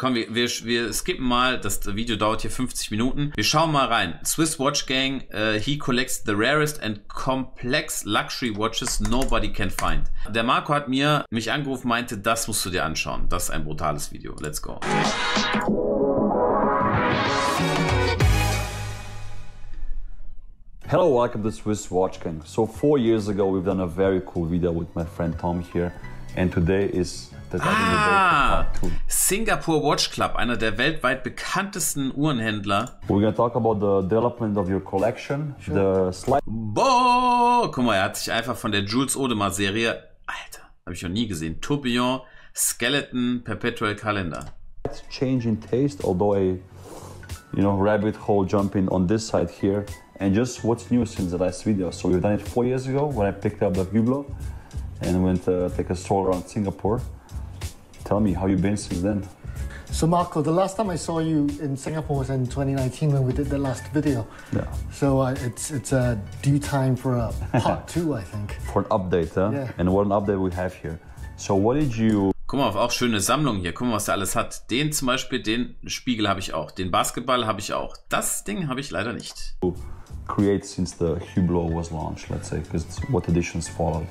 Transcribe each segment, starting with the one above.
Komm, wir skippen mal, das Video dauert hier 50 Minuten. Wir schauen mal rein. Swiss Watch Gang, he collects the rarest and complex luxury watches nobody can find. Der Marco hat mich angerufen, meinte, das musst du dir anschauen. Das ist ein brutales Video. Let's go. Hello, welcome to Swiss Watch Gang. So 4 years ago, we've done a very cool video with my friend Tom here. And today is the day for part 2. Singapore Watch Club, einer der weltweit bekanntesten Uhrenhändler. We're going to talk about the development of your collection, sure. the slide. Boah, guck mal, er hat sich einfach von der Jules Audemars Serie, Alter, habe ich noch nie gesehen, Tourbillon, Skeleton, Perpetual Calendar. Change in taste, although a rabbit hole jumping on this side here. And just what's new since the last video. So we've done it 4 years ago when I picked up the Hublot and went to take a stroll around Singapore. Tell me, how you been since then? So Marco, the last time I saw you in Singapore was in 2019 when we did the last video. Yeah. So it's due time for a part 2, I think. For an update, huh? Yeah. And what an update we have here. So what did you... Guck mal, auch schöne Sammlung hier. Guck mal, was der alles hat. Den zum Beispiel, den Spiegel habe ich auch. Den Basketball habe ich auch. Das Ding habe ich leider nicht. Create since the Hublot was launched, let's say, because what editions followed?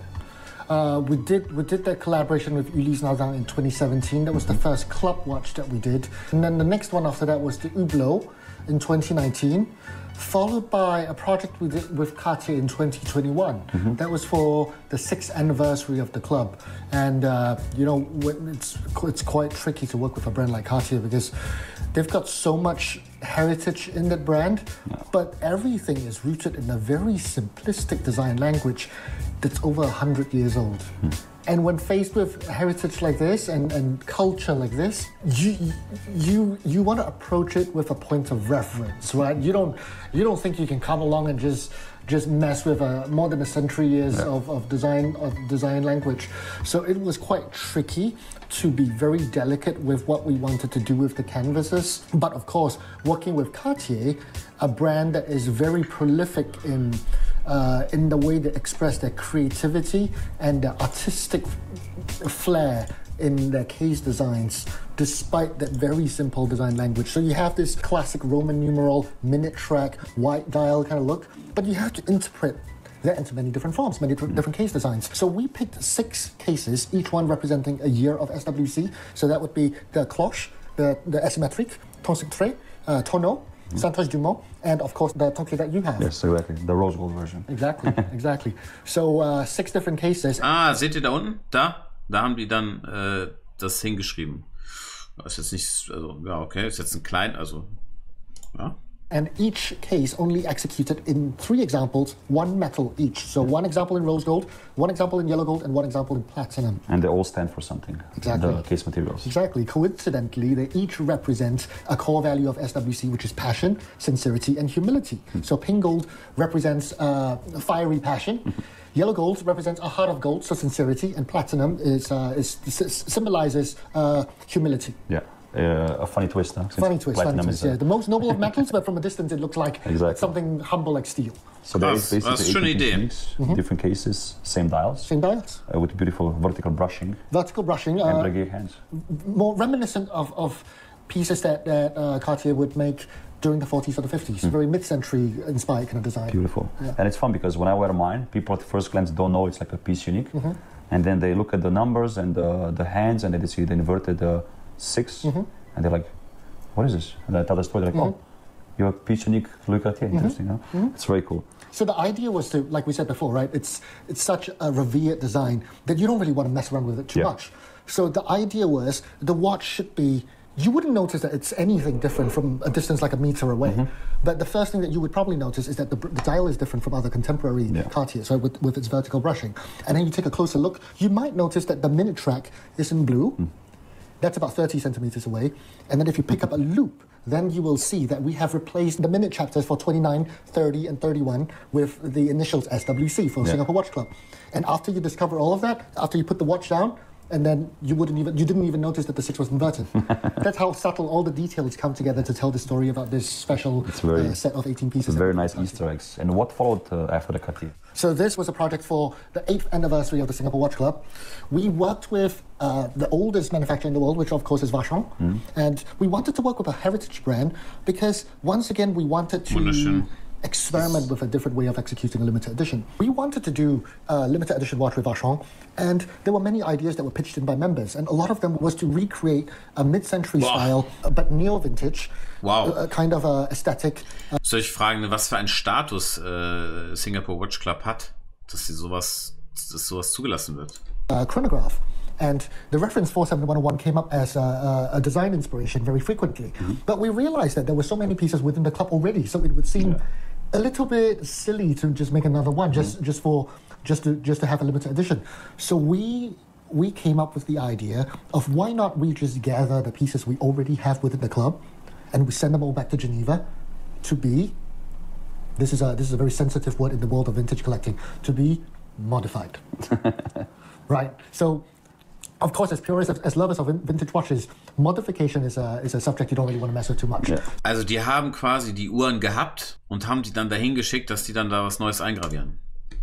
We did that collaboration with Ulis Nadang in 2017. That was the first club watch that we did. And then the next one after that was the Hublot in 2019, followed by a project we did with Cartier in 2021. That was for the 6th anniversary of the club. And it's quite tricky to work with a brand like Cartier because they've got so much heritage in that brand, but everything is rooted in a very simplistic design language that's over 100 years old. And when faced with heritage like this and culture like this, you want to approach it with a point of reference, right? You don't think you can come along and just mess with more than a century years of design language. So it was quite tricky to be very delicate with what we wanted to do with the canvases. But of course, working with Cartier, a brand that is very prolific in the way they express their creativity and their artistic flair in their case designs, despite that very simple design language. So you have this classic Roman numeral, minute track, white dial kind of look, but you have to interpret that into many different forms, many different case designs. So we picked 6 cases, each one representing a year of SWC. So that would be the cloche, the asymmetric, Tonsec Tonneau, Santos Dumont, and of course the Tokyo that you have. Yes, exactly. The rose gold version. Exactly, exactly. So 6 different cases. Ah, seht ihr da unten? Da haben die dann das hingeschrieben. Das ist jetzt nicht, also, ja, okay, ist jetzt ein klein, also, ja. And each case only executed in 3 examples, 1 metal each. So 1 example in rose gold, 1 example in yellow gold, and 1 example in platinum. And they all stand for something. Exactly. The case materials. Exactly. Coincidentally, they each represent a core value of SWC, which is passion, sincerity, and humility. So pink gold represents fiery passion. Yellow gold represents a heart of gold, so sincerity, and platinum symbolizes humility. Yeah. A funny twist, huh? Funny twist, yeah. The most noble of metals, but from a distance it looks like something humble like steel. So there is basically 8 techniques, different cases, same dials. Same dials. With beautiful vertical brushing. Vertical brushing. And brigade hands. More reminiscent of pieces that Cartier would make during the 40s or the 50s. Very mid-century inspired kind of design. Beautiful. Yeah. And it's fun because when I wear mine, people at first glance don't know it's like a piece unique. And then they look at the numbers and the hands and they see the inverted 6, and they're like, what is this? And I tell the story, they're like, oh, you're a piece unique Louis Cartier, interesting, huh? It's very cool. So the idea was to, like we said before, right, it's such a revered design that you don't really want to mess around with it too much. So the idea was the watch should be, you wouldn't notice that it's anything different from a distance like a meter away. But the first thing that you would probably notice is that the dial is different from other contemporary Cartiers, right, with its vertical brushing. And then you take a closer look, you might notice that the minute track is in blue. That's about 30 centimeters away. And then if you pick up a loop, then you will see that we have replaced the minute chapters for 29, 30, and 31 with the initials SWC for Singapore Watch Club. And after you discover all of that, after you put the watch down, and then you didn't even notice that the 6 was inverted. That's how subtle all the details come together to tell the story about this special set of 18 pieces. It's very nice Easter eggs. And what followed after the Cartier? So this was a project for the 8th anniversary of the Singapore Watch Club. We worked with the oldest manufacturer in the world, which of course is Vacheron. And we wanted to work with a heritage brand because once again we wanted to experiment with a different way of executing a limited edition. We wanted to do a limited edition watch with Vacheron, and there were many ideas that were pitched in by members, and a lot of them was to recreate a mid-century style, but neo-vintage, kind of aesthetic. Soll ich fragen, was für einen Status Singapore Watch Club hat, dass sowas zugelassen wird? Chronograph. And the reference 47101 came up as a design inspiration very frequently. But we realized that there were so many pieces within the club already, so it would seem a little bit silly to just make another one just to have a limited edition. So we came up with the idea of why not we just gather the pieces we already have within the club and we send them all back to Geneva to be, this is a very sensitive word in the world of vintage collecting, to be modified. Right? So of course, as purists, as lovers of vintage watches, modification is a subject you don't really want to mess with too much. Also die haben quasi die Uhren gehabt und haben die dann dahin geschickt, dass die dann da was Neues eingravieren.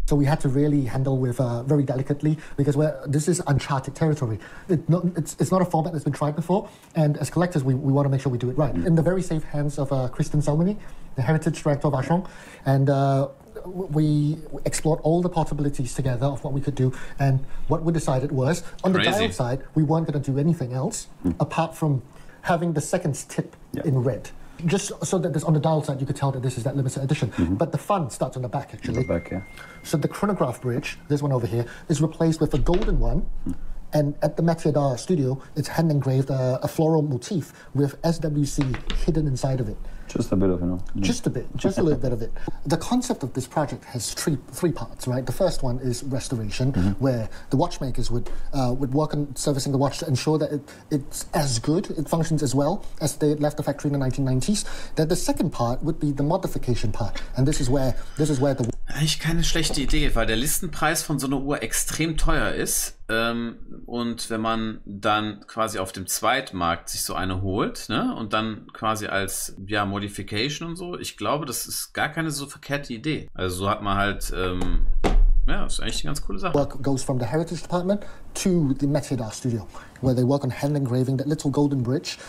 So we had to really handle with very delicately because this is uncharted territory. It's not a format that's been tried before, and as collectors, we want to make sure we do it right. In the very safe hands of Kristen Salmini, the heritage director of Vacheron, and we explored all the possibilities together of what we could do, and what we decided was, on the dial side, we weren't going to do anything else apart from having the seconds tip in red. Just so that on the dial side you could tell that this is that limited edition. But the fun starts on the back, actually. The back, yeah. So the chronograph bridge, this one over here, is replaced with a golden one. And at the Métier d'Art studio, it's hand engraved a floral motif with SWC hidden inside of it. Just a bit of, Just a bit, just a little bit of it. The concept of this project has three parts, right? The first one is restoration, where the watchmakers would work on servicing the watch to ensure that it's as good, it functions as well as they left the factory in the 1990s. Then the second part would be the modification part, and this is where the Eigentlich keine schlechte Idee, weil der Listenpreis von so einer Uhr extrem teuer ist. Und wenn man dann quasi auf dem Zweitmarkt sich so eine holt, ne, und dann quasi als Modification und so, ich glaube, das ist gar keine so verkehrte Idee. Also so hat man halt, das ist eigentlich eine ganz coole Sache. Work goes from the heritage department to the Métier d'Art studio, where they work on hand engraving that little golden bridge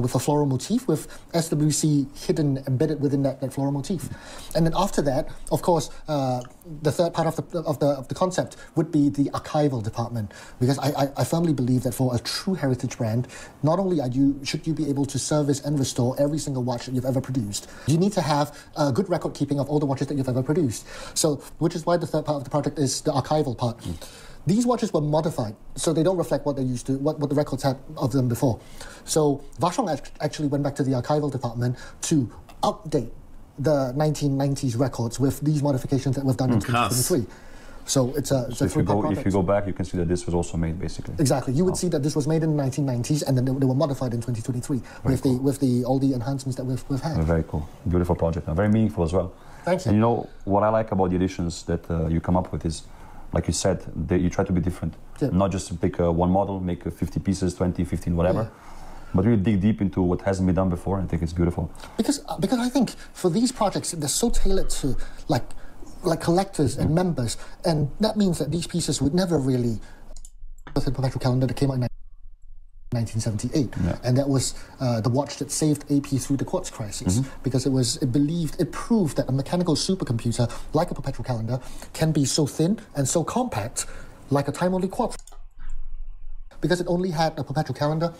with a floral motif with SWC hidden, embedded within that floral motif. And then after that, of course, the third part of the concept would be the archival department, because I firmly believe that for a true heritage brand, not only should you be able to service and restore every single watch that you've ever produced, you need to have a good record keeping of all the watches that you've ever produced. So, which is why the third part of the project is the archival part. These watches were modified, so they don't reflect what they used to, what the records had of them before. So Vacheron actually went back to the archival department to update the 1990s records with these modifications that we've done in 2023. So it's a if you go back, you can see that this was also made, basically. Exactly. You would see that this was made in the 1990s, and then they were modified in 2023 with all the enhancements that we've had. Very cool. Beautiful project. Very meaningful as well. Thank you. And what I like about the editions that you come up with is, like you said, you try to be different. Not just pick one model, make 50 pieces, 20, 15, whatever. But really dig deep into what hasn't been done before. I think it's beautiful. Because I think for these projects, they're so tailored to like collectors and members, and that means that these pieces would never really the perpetual calendar that came out in 1978, and that was the watch that saved AP through the quartz crisis, because it proved that a mechanical supercomputer like a perpetual calendar can be so thin and so compact like a time-only quartz, because it only had a perpetual calendar,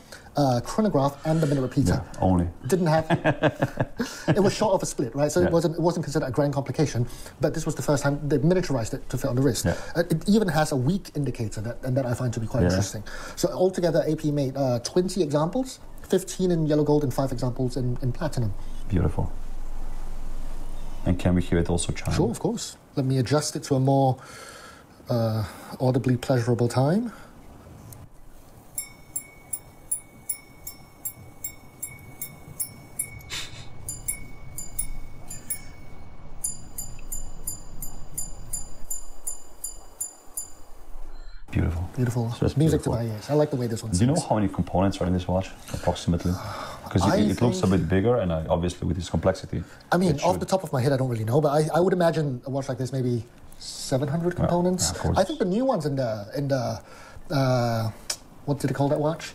chronograph, and the minute repeater. Only. Didn't have. It was short of a split, right? So it wasn't considered a grand complication. But this was the first time they miniaturized it to fit on the wrist. It even has a weak indicator that I find to be quite interesting. So altogether, AP made 20 examples, 15 in yellow gold and 5 examples in platinum. Beautiful. And can we hear it also chime? Sure, of course. Let me adjust it to a more audibly pleasurable time. Beautiful. Beautiful. So Music beautiful. to my ears. I like the way this one Do you know sings. how many components are in this watch, approximately? Because it looks a bit bigger, and obviously with its complexity. I mean, off the top of my head, I don't really know, but I would imagine a watch like this maybe 700 components. of course. I think the new ones in the what did they call that watch?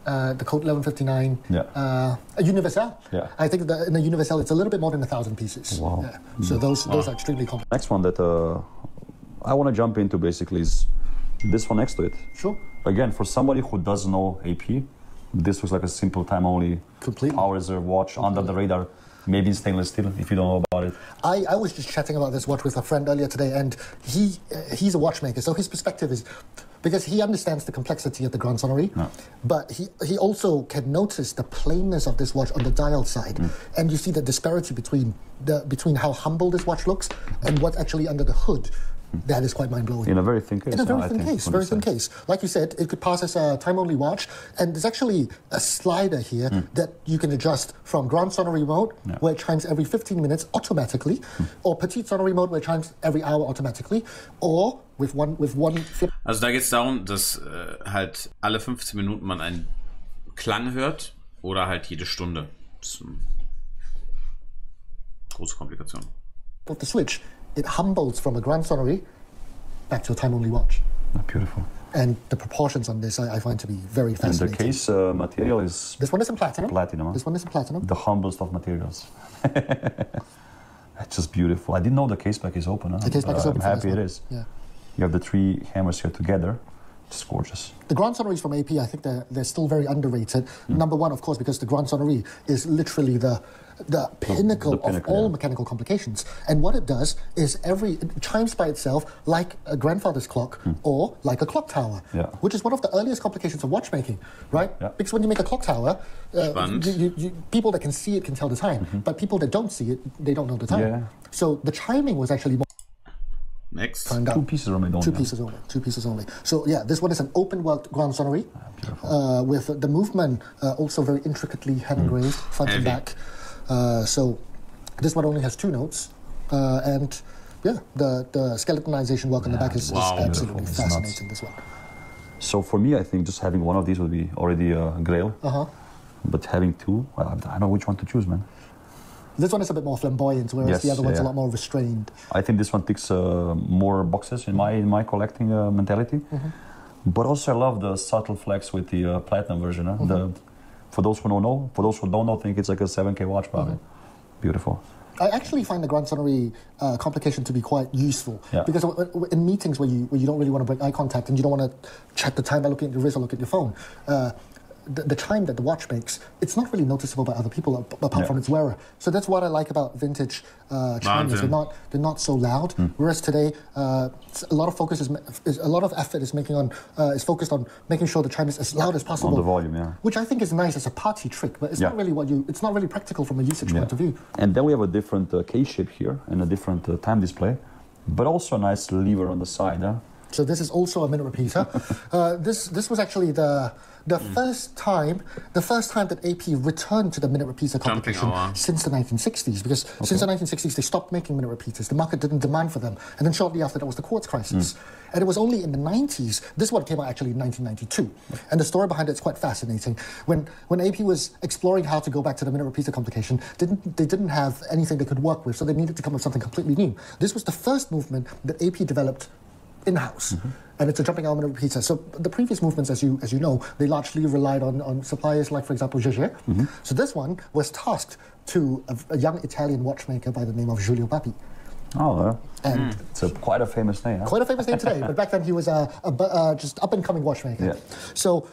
The Code 1159. Yeah. A Universal. Yeah. I think in the Universal, it's a little bit more than 1,000 pieces. Wow. Yeah. So those are extremely complex. Next one that I want to jump into basically is this one next to it. Sure. Again, for somebody who doesn't know AP, this looks like a simple time-only power reserve watch under the radar, maybe in stainless steel, if you don't know about it. I was just chatting about this watch with a friend earlier today, and he's a watchmaker, so his perspective is, because he understands the complexity of the Grand Sonnerie, but he also can notice the plainness of this watch on the dial side, and you see the disparity between how humble this watch looks and what's actually under the hood. That is quite mind-blowing. In a very thin case. In a very thin case. Like you said, it could pass as a time-only watch, and there's actually a slider here that you can adjust from Grand Sonnerie mode, where it chimes every 15 minutes automatically, or Petite Sonnerie mode, where it chimes every hour automatically, or with one flip. Also da geht es darum, dass halt alle 15 Minuten man einen Klang hört oder halt jede Stunde. Das ist eine große Komplikation. Of the switch, it humbles from a Grand Sonnerie back to a time-only watch. Beautiful. And the proportions on this I find to be very fascinating. And the case material is... This one is in platinum. Platinum. This one is in platinum. The humblest of materials. That's just beautiful. I didn't know the case back is open. The case back is open. I'm happy it is. Yeah. You have the three hammers here together. It's gorgeous. The Grand Sonneries from AP, I think they're still very underrated. Number one, of course, because the Grand Sonnerie is literally the pinnacle of all mechanical complications. And what it does is it chimes by itself like a grandfather's clock or like a clock tower, which is one of the earliest complications of watchmaking, right? Yeah. Because when you make a clock tower, people that can see it can tell the time, but people that don't see it, they don't know the time. Yeah. So the chiming was actually more... Next. Two pieces only, don't you? Two pieces only. So yeah, this one is an open world Grand Sonnerie with the movement also very intricately hand engraved, front and back. So this one only has 2 notes, and yeah, the skeletonization work on the back is absolutely fascinating. This one. So for me, I think just having one of these would be already a grail. But having 2, I don't know which one to choose, man. This one is a bit more flamboyant, whereas the other one's a lot more restrained. I think this one ticks more boxes in my collecting mentality. But also I love the subtle flex with the platinum version. For those who don't know, think it's like a 7K watch probably. Beautiful. I actually find the Grand Sonnerie complication to be quite useful because in meetings where you don't really want to break eye contact and you don't want to check the time by looking at your wrist or look at your phone, the chime that the watch makes, it's not really noticeable by other people apart from its wearer. So that's what I like about vintage chimes. They're not so loud. Whereas today, a lot of effort is focused on making sure the chime is as loud as possible. On the volume, which I think is nice as a party trick, but it's not really practical from a usage point of view. And then we have a different case shape here and a different time display, but also a nice lever on the side. So this is also a minute repeater. This was actually the first time that AP returned to the minute repeater competition since the 1960s, because since the 1960s they stopped making minute repeaters. The market didn't demand for them, and then shortly after that was the quartz crisis. And it was only in the 90s, this one came out actually in 1992, and the story behind it is quite fascinating. When AP was exploring how to go back to the minute repeater competition, they didn't have anything they could work with, so they needed to come up with something completely new. This was the first movement that AP developed in-house, and it's a jumping hour minute repeater. So the previous movements, as you know, they largely relied on suppliers like, for example, Jaeger. So this one was tasked to a young Italian watchmaker by the name of Giulio Papi. And it's quite a famous name. Quite a famous name today, but back then he was just up-and-coming watchmaker. So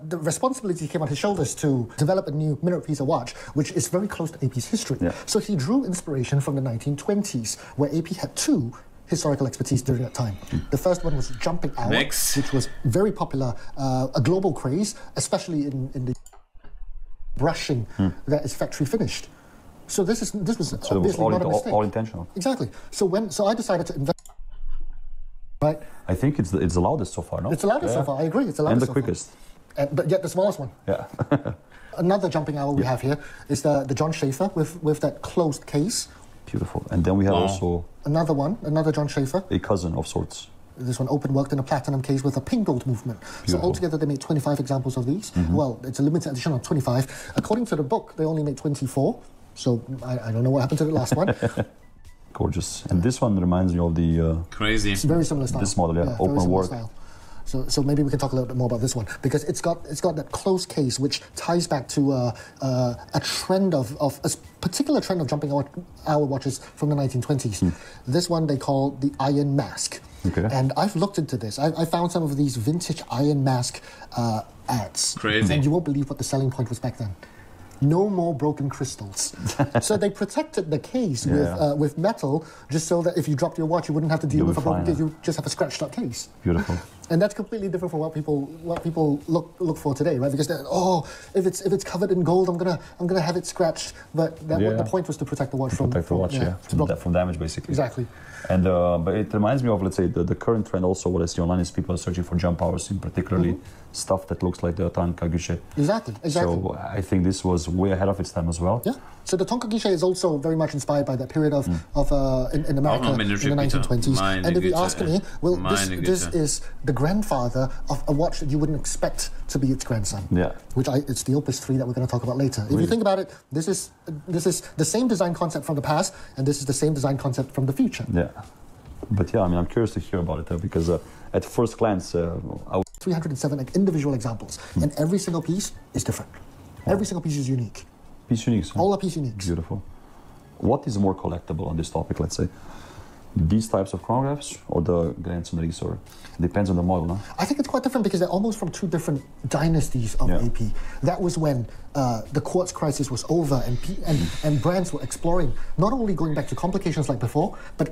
the responsibility came on his shoulders to develop a new minute repeater watch, which is very close to AP's history. So he drew inspiration from the 1920s, where AP had 2 historical expertise during that time. The first one was jumping hour, which was very popular, a global craze, especially in the brushing that is factory finished. So this was obviously not a mistake. All intentional. Exactly. So I decided to invest. Right. I think it's the loudest so far, no? It's the loudest so far. I agree. It's the loudest and the quickest. But yet the smallest one. Another jumping hour we have here is the John Schaefer with that closed case. Beautiful. And then we have also another John Schaefer. A cousin of sorts. This one open worked in a platinum case with a pink gold movement. Beautiful. So altogether they made 25 examples of these. Well, it's a limited edition of 25. According to the book, they only made 24. So I don't know what happened to the last one. Gorgeous. And this one reminds me of the... Crazy. It's very similar style. This model, yeah, very open similar work. style. So maybe we can talk a little bit more about this one because it's got that closed case which ties back to a trend of a particular trend of jumping hour watches from the 1920s. This one they call the iron mask. Okay. And I've looked into this. I found some of these vintage iron mask ads. Crazy. And you won't believe what the selling point was back then. No more broken crystals. So they protected the case with metal just so that if you dropped your watch, you wouldn't have to deal with a broken case. You just have a scratched up case. Beautiful. And that's completely different from what people look for today, right? Because if it's covered in gold, I'm gonna have it scratched. But the point was to protect the watch from damage, basically. Exactly. And but it reminds me of, let's say, the current trend. Also, what I see online is people are searching for jump hours, in particularly stuff that looks like the Tonka Guichet. Exactly. So I think this was way ahead of its time as well. Yeah. So the Tonka Guichet is also very much inspired by that period of in America in the 1920s. And if you ask me, well, this is the grandfather of a watch that you wouldn't expect to be its grandson. Yeah. It's the Opus 3 that we're going to talk about later. If you think about it, this is the same design concept from the past, and this is the same design concept from the future. Yeah. But yeah, I mean, I'm curious to hear about it because at first glance, 307 individual examples, and every single piece is different. Every single piece is unique. Piece unique. So. All are piece unique. Beautiful. What is more collectible on this topic, let's say? These types of chronographs or the Grenzenries, or depends on the model, no? I think it's quite different because they're almost from two different dynasties of AP. That was when the quartz crisis was over and brands were exploring, not only going back to complications like before, but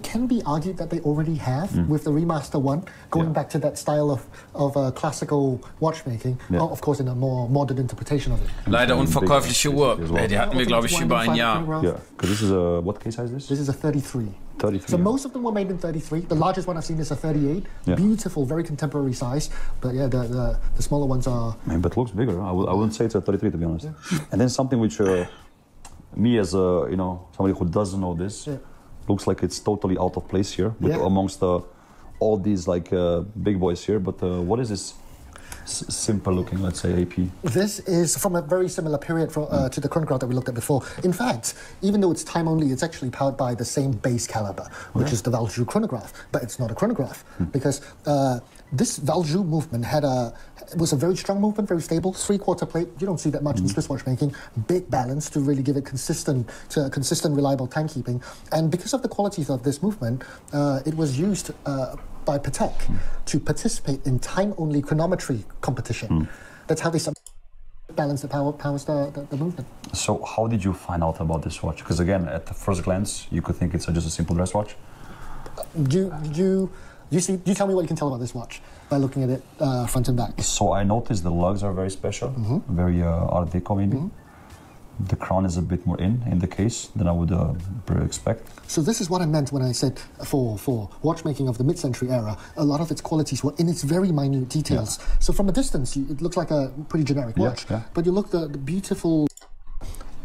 can be argued that they already have with the Remaster 1, going back to that style of classical watchmaking, of course in a more modern interpretation of it. Leider unverkäufliche Uhr. Die hatten wir, glaube ich, über ein Jahr. Yeah, because this is a, what case size is this? This is a 33. 33. So most of them were made in 33. The largest one I've seen is a 38. Beautiful, very contemporary size. But yeah, the smaller ones are... Man, but looks bigger. I wouldn't say it's a 33, to be honest. And then something which me as a, somebody who doesn't know this, looks like it's totally out of place here with amongst all these like big boys here. But what is this simple looking, let's say, AP? This is from a very similar period to the chronograph that we looked at before. In fact, even though it's time only, it's actually powered by the same base caliber, which is the Valjoux chronograph. But it's not a chronograph because this Valjoux movement was a very strong movement, very stable, 3/4 plate. You don't see that much in Swiss watchmaking. Big balance to really give it consistent, reliable timekeeping. And because of the qualities of this movement, it was used by Patek to participate in time-only chronometry competition. That's how they balance the powers the movement. So how did you find out about this watch? Because again, at the first glance, you could think it's just a simple dress watch. You tell me what you can tell about this watch by looking at it front and back. So I noticed the lugs are very special, very Art Deco maybe. The crown is a bit more in the case than I would expect. So this is what I meant when I said for watchmaking of the mid-century era, a lot of its qualities were in its very minute details. So from a distance, it looks like a pretty generic watch, but you look the beautiful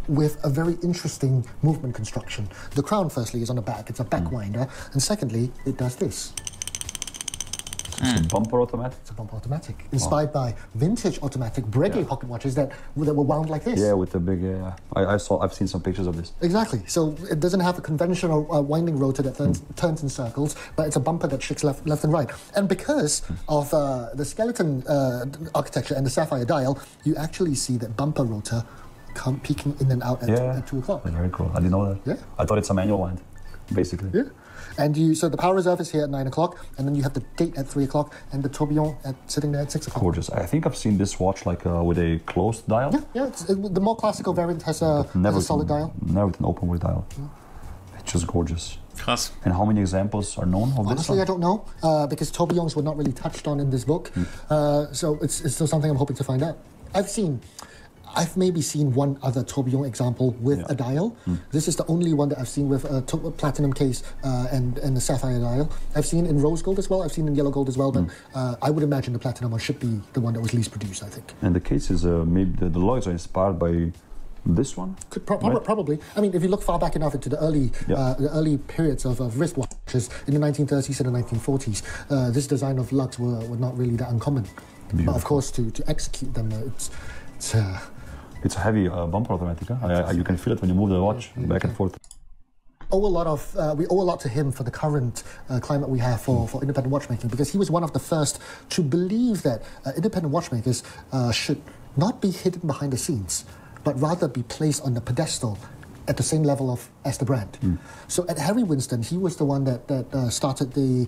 with a very interesting movement construction. The crown, firstly, is on the back. It's a back winder. And secondly, it does this. It's a bumper automatic? It's a bumper automatic. Inspired by vintage automatic Breguet pocket watches that were wound like this. Yeah, with the big... I've seen some pictures of this. Exactly. So it doesn't have a conventional winding rotor that turns in circles, but it's a bumper that shakes left and right. And because of the skeleton architecture and the sapphire dial, you actually see that bumper rotor peeking in and out at 2 o'clock. Very cool. I didn't know that. Yeah. I thought it's a manual wind, basically. Yeah. And so the power reserve is here at 9 o'clock, and then you have the date at 3 o'clock, and the tourbillon sitting there at 6 o'clock. Gorgeous. I think I've seen this watch like with a closed dial. Yeah. The more classical variant has a solid dial. Never with an open wheel dial. It's just gorgeous. Krass. And how many examples are known of this? Honestly, I don't know, because tourbillons were not really touched on in this book. So it's still something I'm hoping to find out. I've maybe seen one other tourbillon example with a dial. This is the only one that I've seen with a platinum case and the sapphire dial. I've seen in rose gold as well. I've seen in yellow gold as well. But I would imagine the platinum one should be the one that was least produced, I think. And the case is maybe the lugs are inspired by This one? Probably. I mean, if you look far back enough into the early periods of wristwatches in the 1930s and the 1940s, this design of lugs were not really that uncommon. Beautiful. But of course, to execute them, it's a heavy bumper automatic. Huh? You can feel it when you move the watch back and forth. We owe a lot to him for the current climate we have for independent watchmaking, because he was one of the first to believe that independent watchmakers should not be hidden behind the scenes, but rather be placed on the pedestal at the same level as the brand. So at Harry Winston, he was the one that started the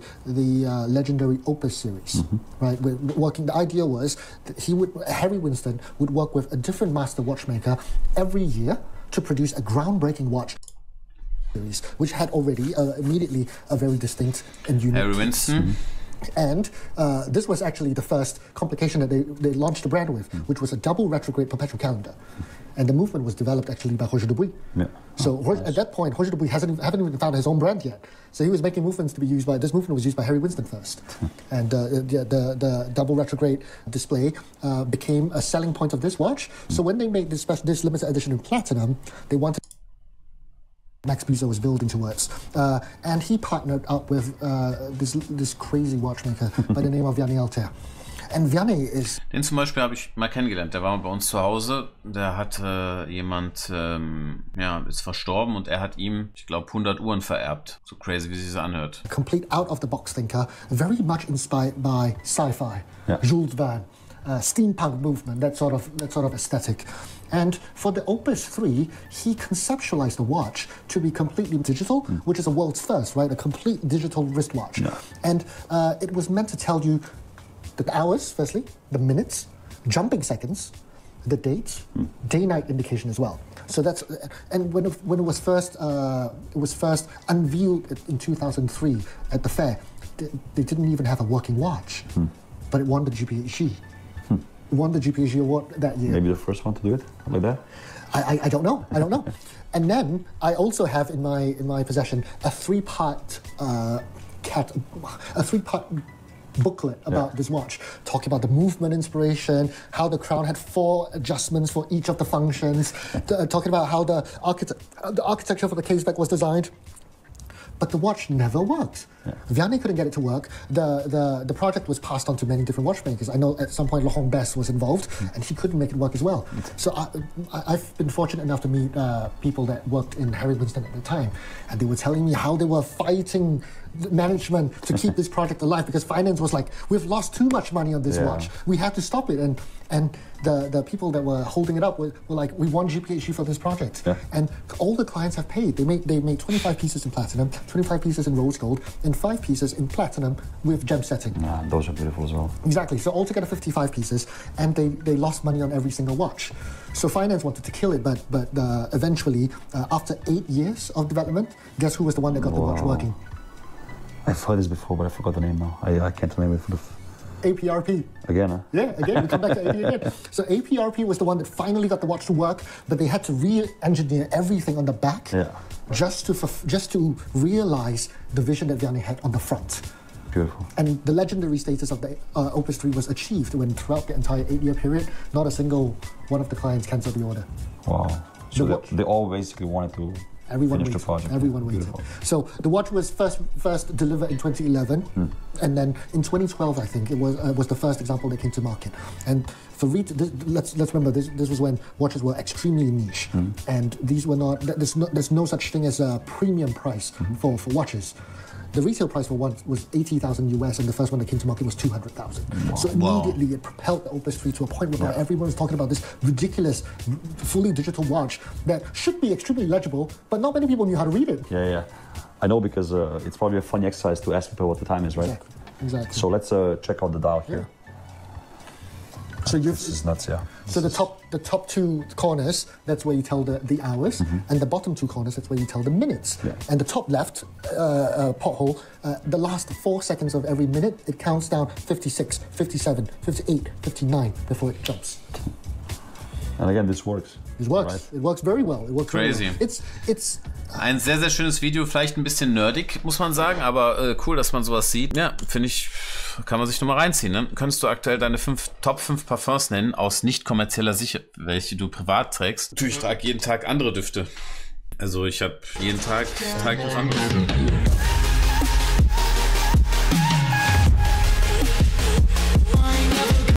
legendary Opus series, right? The idea was that Harry Winston would work with a different master watchmaker every year to produce a groundbreaking watch series, which had already immediately a very distinct and unique Harry Winston. And this was actually the first complication that they launched the brand with, which was a double retrograde perpetual calendar. And the movement was developed actually by Roger Dubuis. Yeah. So at that point, Roger Dubuis haven't even found his own brand yet. So he was making movements to be used by, this movement was used by Harry Winston first. And the double retrograde display became a selling point of this watch. So when they made this limited edition in platinum, they wanted Max Bizo was building towards. And he partnered up with this crazy watchmaker by the name of Vianney Altair. And Vianney is... Den zum Beispiel habe ich mal kennengelernt. Der war bei uns zu Hause. Der hatte jemand, ist verstorben und er hat ihm, ich glaube, 100 Uhren vererbt. So crazy, wie sich das anhört. Complete out-of-the-box thinker, very much inspired by sci-fi, Jules Verne, steampunk movement, that sort of aesthetic. And for the Opus 3, he conceptualized the watch to be completely digital, which is a world's first, right? A complete digital wristwatch. Yeah. And it was meant to tell you the hours, firstly, the minutes, jumping seconds, the dates, day-night indication as well. So that's, and when it was first unveiled in 2003 at the fair, they didn't even have a working watch, but it won the GPHG. It won the GPHG award that year. Maybe the first one to do it like that. I don't know. And then I also have in my possession a three-part booklet about this watch, talking about the movement inspiration, how the crown had 4 adjustments for each of the functions, talking about how the architecture for the caseback was designed. But the watch never worked. Yeah. Vianney couldn't get it to work. The project was passed on to many different watchmakers. I know at some point Laurent Bess was involved, and he couldn't make it work as well. So I've been fortunate enough to meet people that worked in Harry Winston at the time, and they were telling me how they were fighting management to keep this project alive, because finance was like, we've lost too much money on this watch. We have to stop it. And the people that were holding it up were like, we want GPHG for this project. Yeah. And all the clients have paid. They made 25 pieces in platinum, 25 pieces in rose gold, and 5 pieces in platinum with gem setting. Yeah, those are beautiful as well. Exactly. So altogether 55 pieces, and they lost money on every single watch. So finance wanted to kill it, but eventually, after 8 years of development, guess who was the one that got the watch working? I've heard this before, but I forgot the name now. I can't remember it. APRP. Again, huh? Yeah, again, we come back to AP again. So APRP was the one that finally got the watch to work, but they had to re-engineer everything on the back just to realize the vision that Vianney had on the front. Beautiful. And the legendary status of the Opus 3 was achieved when throughout the entire 8-year period, not a single one of the clients cancelled the order. Wow. So they all basically wanted to finish the project. Everyone waited. Beautiful. So the watch was first delivered in 2011, and then in 2012, I think, it was the first example that came to market. And for let's remember this was when watches were extremely niche, and these were not. There's no such thing as a premium price for watches. The retail price for one was 80,000 US, and the first one that came to market was 200,000. Wow. So immediately it propelled the Opus 3 to a point where everyone was talking about this ridiculous, fully digital watch that should be extremely legible, but not many people knew how to read it. Yeah. I know, because it's probably a funny exercise to ask people what the time is, right? Exactly. So let's check out the dial here. So this is nuts, yeah. So the top 2 corners, that's where you tell the hours, and the bottom 2 corners, that's where you tell the minutes. Yeah. And the top left pothole, the last 4 seconds of every minute, it counts down 56, 57, 58, 59 before it jumps. And again, this works. It works. Right? It works very well. It works crazy. Very well. It's ein sehr, sehr schönes Video. Vielleicht ein bisschen nerdig, muss man sagen, aber cool, dass man sowas sieht. Ja, finde ich, kann man sich nur mal reinziehen. Ne? Könntest du aktuell deine Top 5 Parfums nennen aus nicht kommerzieller Sicht, welche du privat trägst? Ich trage jeden Tag andere Düfte. Also ich habe jeden Tag was anderes.